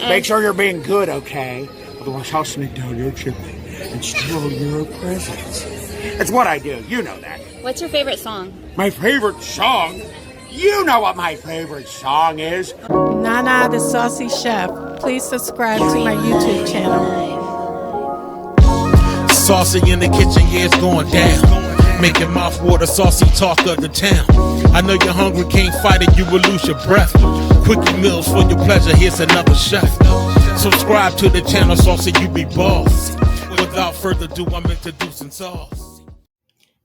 Make sure you're being good, okay? Otherwise I'll sneak down your chimney and steal your presents. It's what I do. You know that. What's your favorite song? My favorite song? You know what my favorite song is. Nana the Saucy Chef. Please subscribe to my YouTube channel. Saucy in the kitchen, yeah, it's going down. Making mouthwater, saucy talk of the town. I know you're hungry, can't fight it, you will lose your breath. Quickie meals for your pleasure, here's another chef. Subscribe to the channel, Saucy, you be boss. Without further ado, I'm introducing sauce.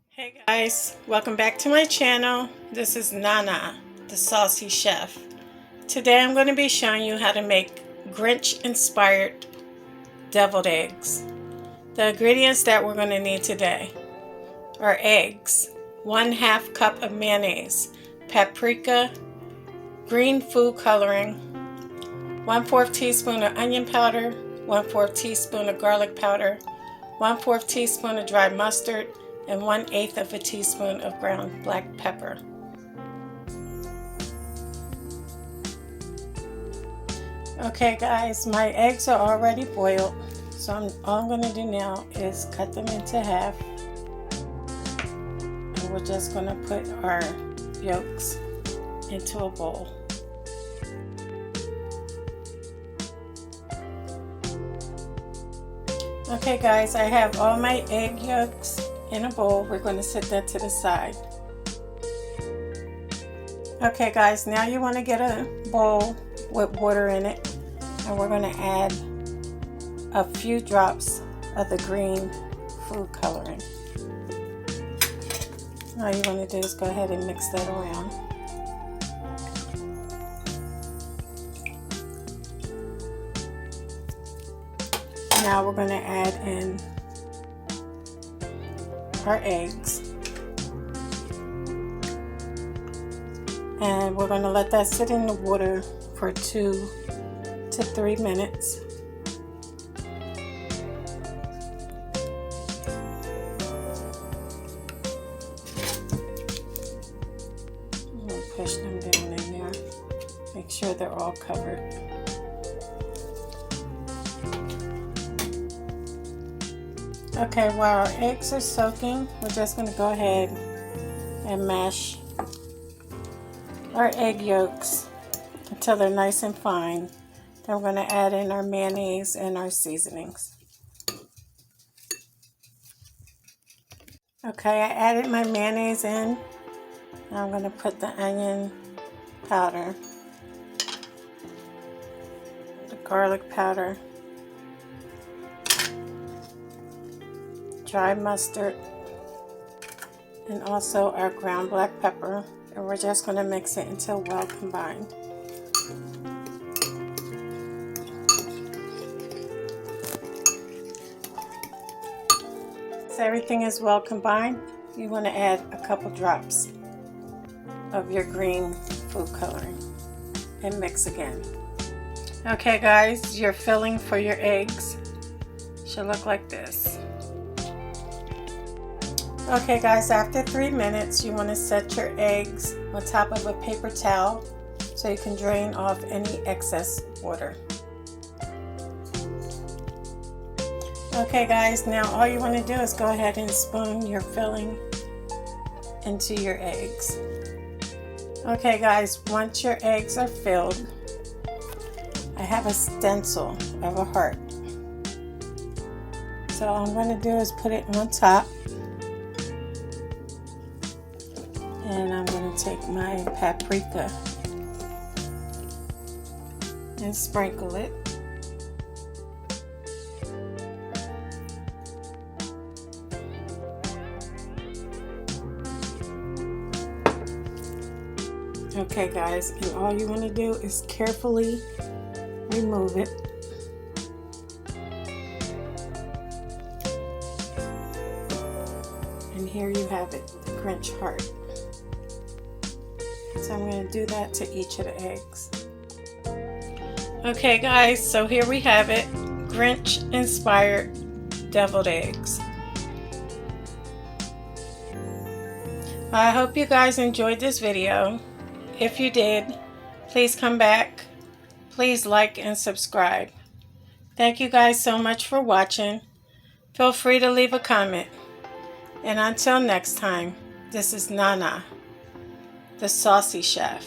Hey guys, welcome back to my channel. This is Nana, the Saucy Chef. Today I'm going to be showing you how to make Grinch inspired deviled eggs. The ingredients that we're going to need today are eggs, 1/2 cup of mayonnaise, paprika, green food coloring, 1/4 teaspoon of onion powder, 1/4 teaspoon of garlic powder, 1/4 teaspoon of dry mustard, and 1/8 of a teaspoon of ground black pepper. Okay guys, my eggs are already boiled, so all I'm going to do now is cut them into half. And we're just going to put our yolks into a bowl. Okay guys, I have all my egg yolks in a bowl. We're going to set that to the side. Okay guys, now you want to get a bowl with water in it, and we're going to add a few drops of the green food coloring. All you want to do is go ahead and mix that around. Now we're going to add in our eggs, and we're going to let that sit in the water for 2 to 3 minutes. I'm going to push them down in there, make sure they're all covered. Okay, while our eggs are soaking, we're just going to go ahead and mash our egg yolks until they're nice and fine. Then we're going to add in our mayonnaise and our seasonings. Okay, I added my mayonnaise in. Now I'm going to put the onion powder, the garlic powder, dry mustard, and also our ground black pepper, and we're just going to mix it until well combined. Once everything is well combined, you want to add a couple drops of your green food coloring and mix again. Okay guys, your filling for your eggs should look like this. Okay guys, after 3 minutes, you want to set your eggs on top of a paper towel so you can drain off any excess water. Okay guys, now all you want to do is go ahead and spoon your filling into your eggs. Okay guys, once your eggs are filled, I have a stencil of a heart. So all I'm going to do is put it on top. And I'm going to take my paprika and sprinkle it. Okay guys, and all you want to do is carefully remove it. And here you have it, the Grinch heart. So I'm going to do that to each of the eggs. Okay guys, so here we have it, Grinch inspired deviled eggs. I hope you guys enjoyed this video. If you did, please come back. please like and subscribe. Thank you guys so much for watching. Feel free to leave a comment. And until next time, this is Nana, the Saucy Chef.